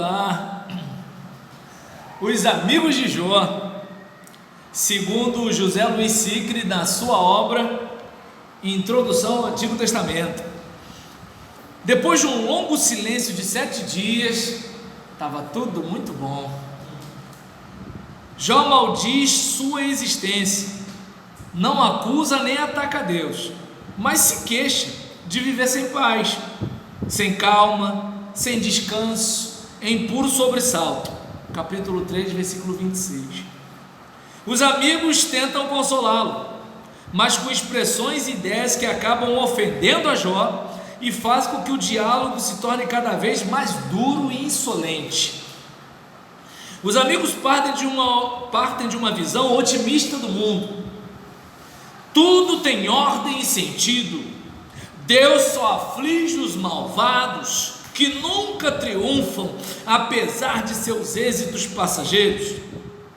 lá. Os amigos de Jó, segundo José Luiz Sicre, na sua obra Introdução ao Antigo Testamento. Depois de um longo silêncio de 7 dias, estava tudo muito bom. Jó maldiz sua existência, não acusa nem ataca Deus, mas se queixa de viver sem paz, sem calma, sem descanso, em puro sobressalto. Capítulo 3, versículo 26. Os amigos tentam consolá-lo, mas com expressões e ideias que acabam ofendendo a Jó e fazem com que o diálogo se torne cada vez mais duro e insolente. Os amigos partem de uma visão otimista do mundo. Tudo tem ordem e sentido. Deus só aflige os malvados, que nunca triunfam apesar de seus êxitos passageiros.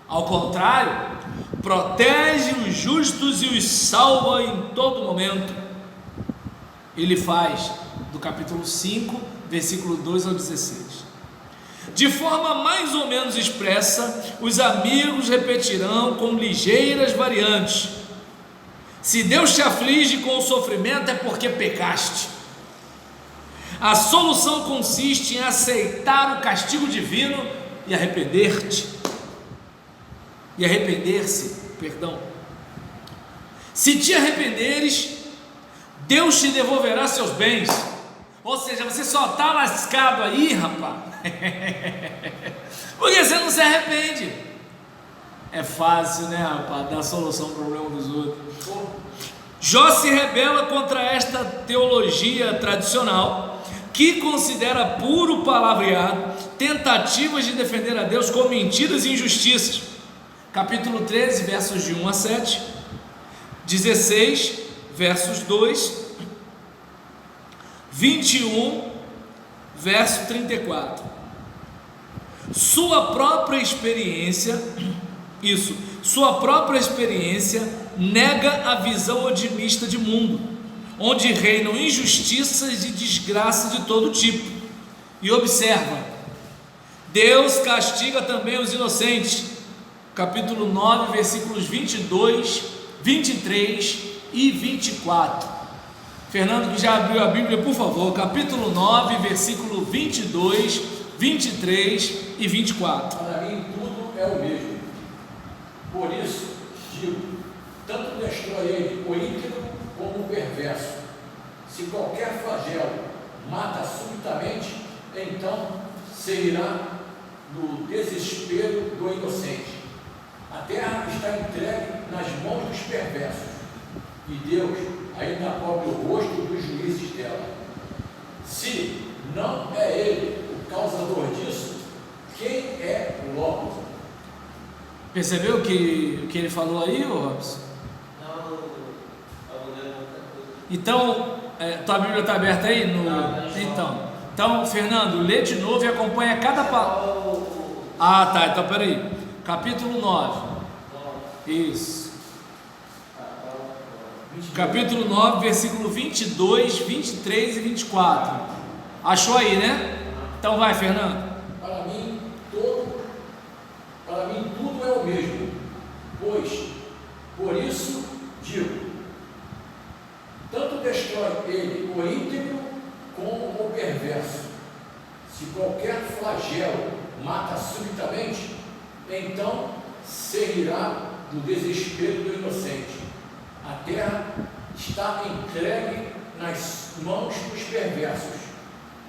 Ao contrário, protege os justos e os salva em todo momento. Ele faz do capítulo 5, versículo 2 ao 16. De forma mais ou menos expressa, os amigos repetirão com ligeiras variantes: se Deus te aflige com o sofrimento é porque pecaste. A solução consiste em aceitar o castigo divino e arrepender-se. Se te arrependeres, Deus te devolverá seus bens. Ou seja, você só está lascado aí, rapaz, porque você não se arrepende. É fácil, né, rapaz, dar solução ao problema dos outros. Jó se rebela contra esta teologia tradicional, que considera puro palavreado tentativas de defender a Deus com mentiras e injustiças. Capítulo 13, versos de 1 a 7, 16, versos 2, 21, verso 34. Sua própria experiência nega a visão otimista de mundo, onde reinam injustiças e desgraças de todo tipo. E observa: Deus castiga também os inocentes. Capítulo 9, versículos 22, 23 e 24. Fernando, que já abriu a Bíblia, por favor. Capítulo 9, versículo 22, 23 e 24. Para mim tudo é o mesmo. Por isso digo, tanto destrói ele o íntegro como o perverso. Se qualquer flagelo mata subitamente, então se irá no desespero do inocente. A terra está entregue nas mãos dos perversos, e Deus ainda cobre o rosto dos juízes dela. Se não é ele o causador disso, quem é logo? Percebeu o que ele falou aí, Robson? Não, então, tua Bíblia está aberta aí? Então, Fernando, lê de novo e acompanha cada palavra. Ah, tá, então peraí. Capítulo 9. Isso. Capítulo 9, versículo 22, 23 e 24. Achou aí, né? Então vai, Fernando. Para mim tudo é o mesmo, pois, por isso digo, tanto destrói ele o íntegro como o perverso. Se qualquer flagelo mata subitamente, então se irá do desespero do inocente. A terra está entregue nas mãos dos perversos,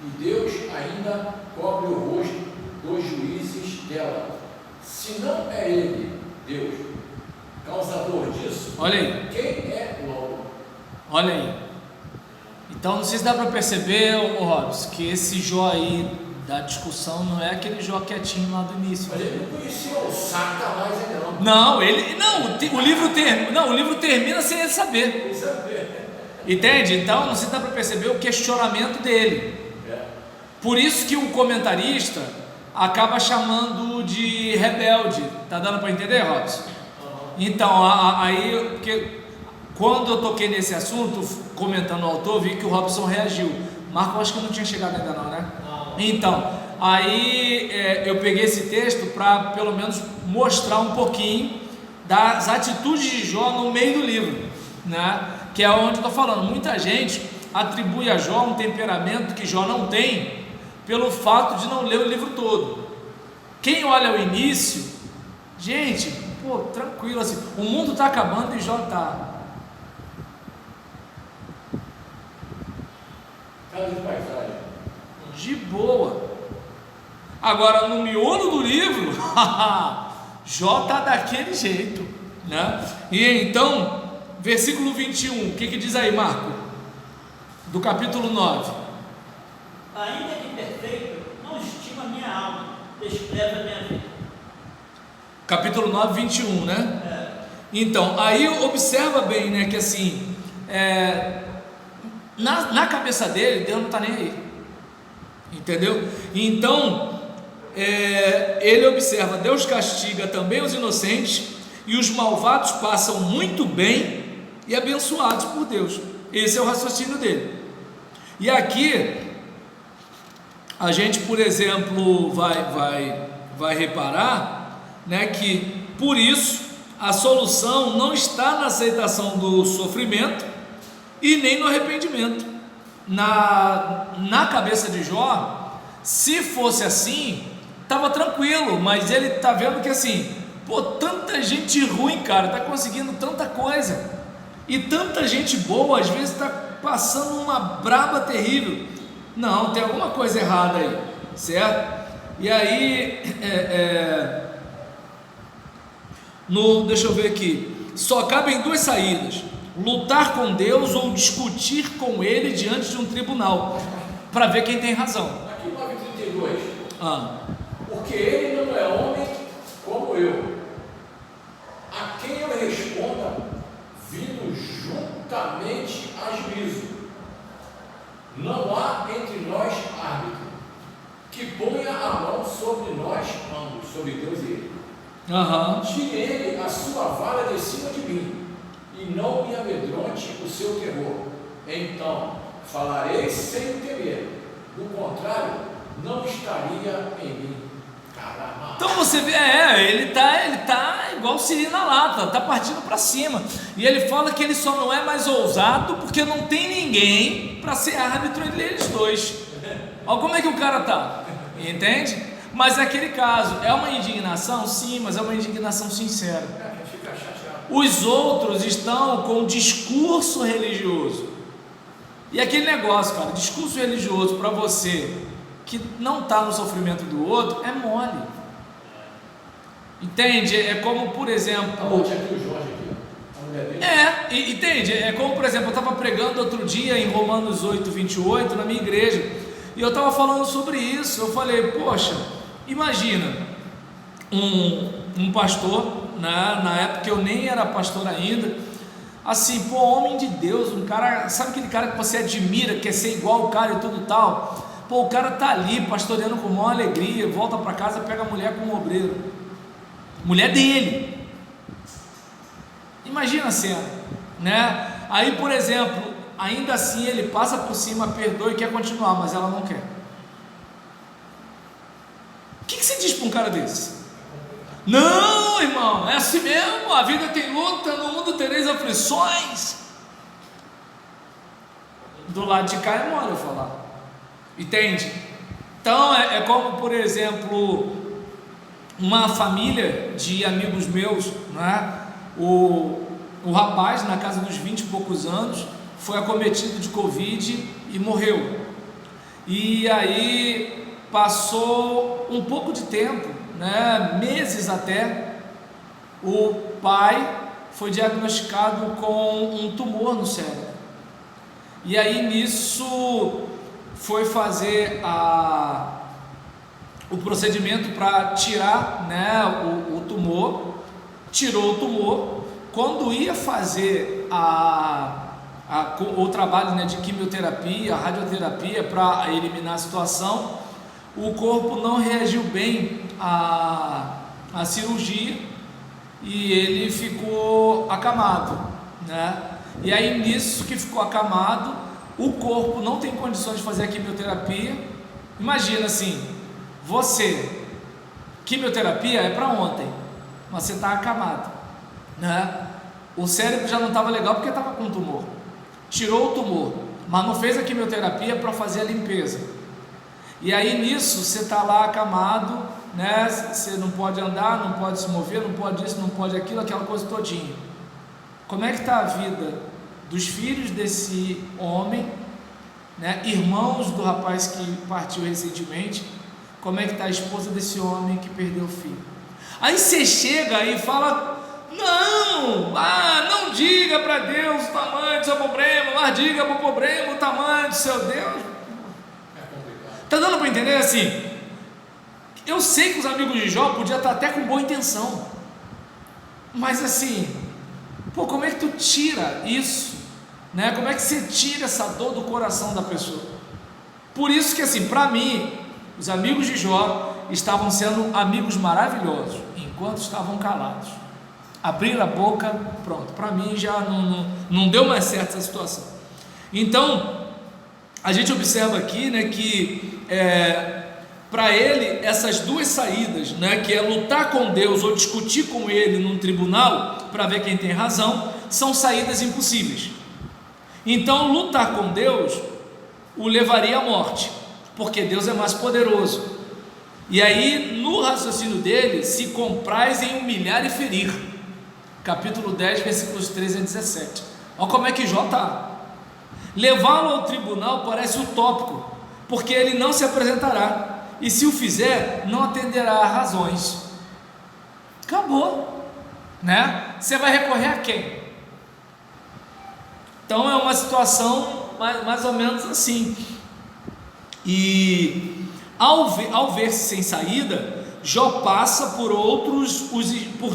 e Deus ainda cobre o rosto dos juízes dela. Se não é ele, Deus, causador disso, olha aí. Quem é logo? Olha aí. Então não sei se dá para perceber, Robson, que esse Jó aí da discussão não é aquele Jó quietinho lá do início. Mas ele não conhecia o Satanás ainda não. O livro termina sem ele saber. Entende? Então não sei se dá para perceber o questionamento dele. Por isso que o comentarista acaba chamando de rebelde. Tá dando para entender, Robson? Então, aí, porque quando eu toquei nesse assunto, comentando o autor, vi que o Robson reagiu. Marco, acho que não tinha chegado ainda não, né? Então, aí eu peguei esse texto para pelo menos mostrar um pouquinho das atitudes de Jó no meio do livro, né? Que é onde eu estou falando. Muita gente atribui a Jó um temperamento que Jó não tem pelo fato de não ler o livro todo. Quem olha o início, gente, pô, tranquilo assim, o mundo está acabando e Jó está. Casa de paisagem. De boa. Agora no miolo do livro, Jó está daquele jeito, né? E então, versículo 21, o que diz aí, Marco? Do capítulo 9. Ainda que perfeito, não estima a minha alma, despreza a minha vida. Capítulo 9, 21, né? Então, aí observa bem, né, que assim, na cabeça dele, Deus não está nem aí, entendeu? Então, ele observa, Deus castiga também os inocentes, e os malvados passam muito bem e abençoados por Deus. Esse é o raciocínio dele. E aqui, a gente, por exemplo, vai reparar, né, que por isso a solução não está na aceitação do sofrimento e nem no arrependimento. Na cabeça de Jó, se fosse assim, estava tranquilo, mas ele está vendo que assim, pô, tanta gente ruim, cara, está conseguindo tanta coisa, e tanta gente boa, às vezes está passando uma braba terrível. Não, tem alguma coisa errada aí, certo? E aí, deixa eu ver aqui, só cabem duas saídas: lutar com Deus ou discutir com Ele diante de um tribunal, para ver quem tem razão. Aqui 9:32. Porque ele não é homem como eu, a quem eu responda, vindo juntamente a juízo. Não há entre nós árbitro que ponha a mão sobre nós ambos, sobre Deus e ele. Tire ele a sua vara de cima de mim, e não me amedronte o seu terror. Então falarei sem temer, do contrário, não estaria em mim. Caramba. Então você vê, ele tá igual siri na lata, tá partindo para cima. E ele fala que ele só não é mais ousado porque não tem ninguém para ser árbitro entre eles dois. Olha como é que o cara tá, entende? Mas é aquele caso, é uma indignação? Sim, mas é uma indignação sincera. Os outros estão com discurso religioso. E aquele negócio, cara, discurso religioso para você que não está no sofrimento do outro é mole. Entende? É como, por exemplo. Entende? É como, por exemplo, eu estava pregando outro dia em Romanos 8:28 na minha igreja, e eu estava falando sobre isso. Eu falei, poxa, imagina um pastor, né, na época eu nem era pastor ainda, assim, pô, homem de Deus, um cara, sabe aquele cara que você admira, quer ser igual o cara e tudo tal. Pô, o cara tá ali pastoreando com maior alegria, volta para casa, pega a mulher com um obreiro, mulher dele. Imagina a cena, né? Aí, por exemplo, ainda assim ele passa por cima, perdoa e quer continuar, mas ela não quer. O que você diz para um cara desse? Não, irmão, é assim mesmo, a vida tem luta, no mundo tereis aflições. Do lado de cá é mole eu falar. Entende? Então é como, por exemplo, uma família de amigos meus, né? O rapaz, na casa dos 20 e poucos anos, foi acometido de Covid e morreu. E aí passou um pouco de tempo, né? Meses até, o pai foi diagnosticado com um tumor no cérebro. E aí nisso foi fazer o procedimento para tirar, né, o tumor, tirou o tumor. Quando ia fazer o trabalho, né, de quimioterapia, radioterapia para eliminar a situação, o corpo não reagiu bem à cirurgia e ele ficou acamado, né? E aí nisso que ficou acamado, o corpo não tem condições de fazer a quimioterapia. Imagina assim, você, quimioterapia é para ontem, mas você está acamado, né? O cérebro já não estava legal porque estava com tumor, tirou o tumor, mas não fez a quimioterapia para fazer a limpeza, e aí nisso você está lá acamado, né? Você não pode andar, não pode se mover, não pode isso, não pode aquilo, aquela coisa todinha. Como é que está a vida dos filhos desse homem, né? Irmãos do rapaz que partiu recentemente? Como é que está a esposa desse homem que perdeu o filho? Aí você chega e fala: não diga para Deus o tamanho do seu problema, mas diga para o problema o tamanho do seu Deus. Está dando para entender assim? Eu sei que os amigos de Jó podiam estar até com boa intenção, mas assim, como é que tu tira isso, né? Como é que você tira essa dor do coração da pessoa? Por isso que assim, para mim, os amigos de Jó estavam sendo amigos maravilhosos, enquanto estavam calados. Abriram a boca, pronto, para mim já não deu mais certo essa situação. Então, a gente observa aqui, né, que para ele, essas duas saídas, né, que é lutar com Deus ou discutir com Ele num tribunal para ver quem tem razão, são saídas impossíveis. Então, lutar com Deus o levaria à morte, porque Deus é mais poderoso. E aí, no raciocínio dele, se compraz em humilhar e ferir. Capítulo 10, versículos 13 a 17. Olha como é que Jó está. Levá-lo ao tribunal parece utópico, porque ele não se apresentará, e se o fizer, não atenderá a razões. Acabou, né? Você vai recorrer a quem? Então é uma situação mais ou menos assim. E ao ver-se sem saída, Jó passa por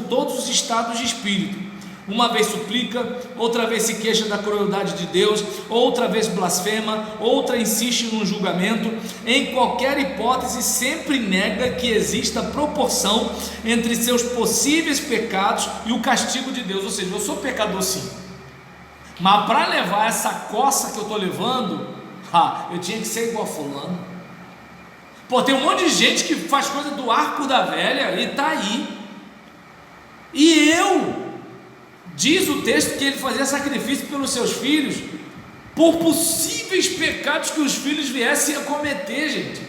todos os estados de espírito. Uma vez suplica, outra vez se queixa da crueldade de Deus, outra vez blasfema, outra insiste no julgamento. Em qualquer hipótese, sempre nega que exista proporção entre seus possíveis pecados e o castigo de Deus. Ou seja, eu sou pecador sim, mas para levar essa coça que eu estou levando, eu tinha que ser igual a fulano. Tem um monte de gente que faz coisa do arco da velha e está aí, e diz o texto que ele fazia sacrifício pelos seus filhos, por possíveis pecados que os filhos viessem a cometer, gente.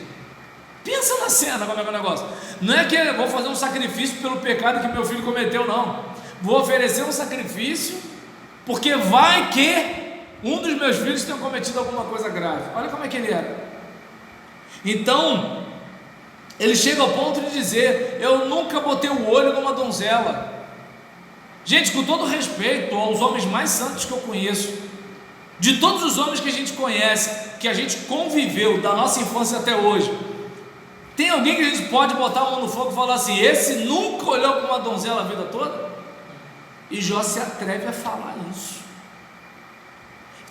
Pensa na cena, como é que é o negócio. Não é que eu vou fazer um sacrifício pelo pecado que meu filho cometeu, não. Vou oferecer um sacrifício, porque vai que um dos meus filhos tenha cometido alguma coisa grave. Olha como é que ele era. Então, ele chega ao ponto de dizer: eu nunca botei o olho numa donzela. Gente, com todo respeito aos homens mais santos que eu conheço, de todos os homens que a gente conhece, que a gente conviveu da nossa infância até hoje, tem alguém que a gente pode botar a mão no fogo e falar assim: esse nunca olhou para uma donzela a vida toda? E Jó se atreve a falar isso.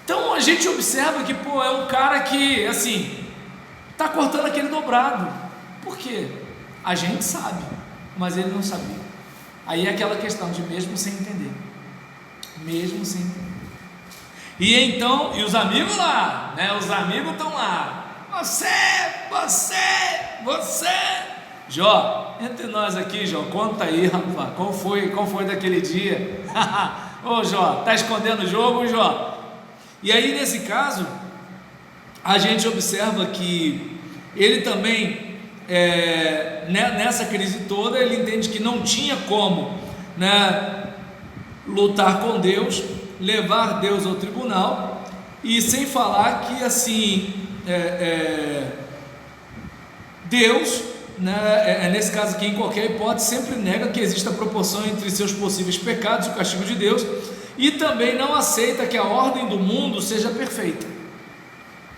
Então a gente observa que é um cara que assim está cortando aquele dobrado. Por quê? A gente sabe, mas ele não sabia. Aí é aquela questão de mesmo sem entender. E então, e os amigos lá, né? Os amigos estão lá. Você. Jó, entre nós aqui, Jó, conta aí, rapaz, qual foi daquele dia? Ô Jó, tá escondendo o jogo, Jó? E aí nesse caso, a gente observa que ele também, nessa crise toda, ele entende que não tinha como, né, lutar com Deus, levar Deus ao tribunal, e sem falar que assim, Deus, né, nesse caso aqui, em qualquer hipótese, sempre nega que exista proporção entre seus possíveis pecados e o castigo de Deus, e também não aceita que a ordem do mundo seja perfeita,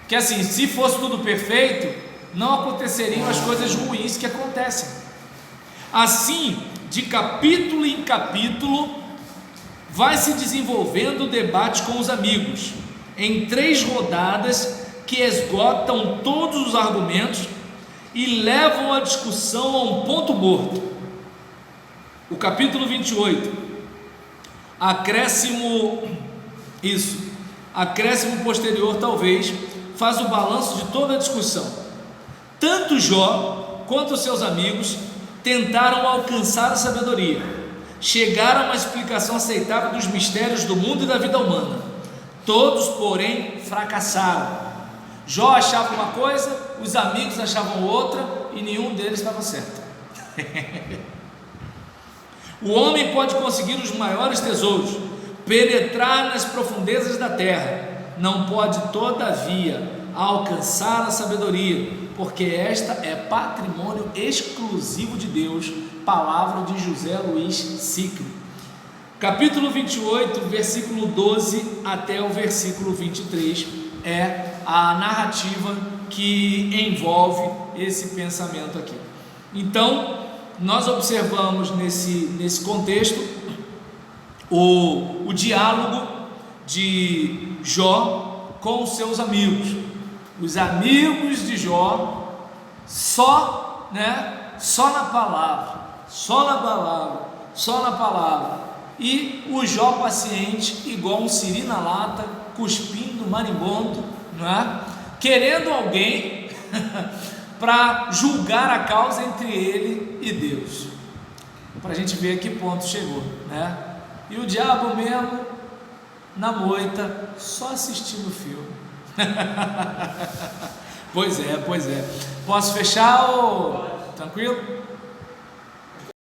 que assim, se fosse tudo perfeito, não aconteceriam as coisas ruins que acontecem. Assim, de capítulo em capítulo, vai se desenvolvendo o debate com os amigos, em 3 rodadas que esgotam todos os argumentos e levam a discussão a um ponto morto. O capítulo 28, acréscimo posterior talvez, faz o balanço de toda a discussão. Tanto Jó quanto os seus amigos, tentaram alcançar a sabedoria, chegaram a uma explicação aceitável dos mistérios do mundo e da vida humana. Todos, porém, fracassaram. Jó achava uma coisa, os amigos achavam outra, e nenhum deles estava certo. O homem pode conseguir os maiores tesouros, penetrar nas profundezas da terra, não pode, todavia, alcançar a sabedoria, porque esta é patrimônio exclusivo de Deus. Palavra de José Luiz Sicre. Capítulo 28, versículo 12 até o versículo 23 é a narrativa que envolve esse pensamento aqui. Então, nós observamos nesse contexto o diálogo de Jó com os seus amigos. Os amigos de Jó só na palavra, e o Jó paciente, igual um siri na lata, cuspindo, marimbondo, não é? Querendo alguém para julgar a causa entre ele e Deus, para a gente ver a que ponto chegou, né? E o diabo mesmo na moita, só assistindo o filme. Pois é. Posso fechar ou tranquilo?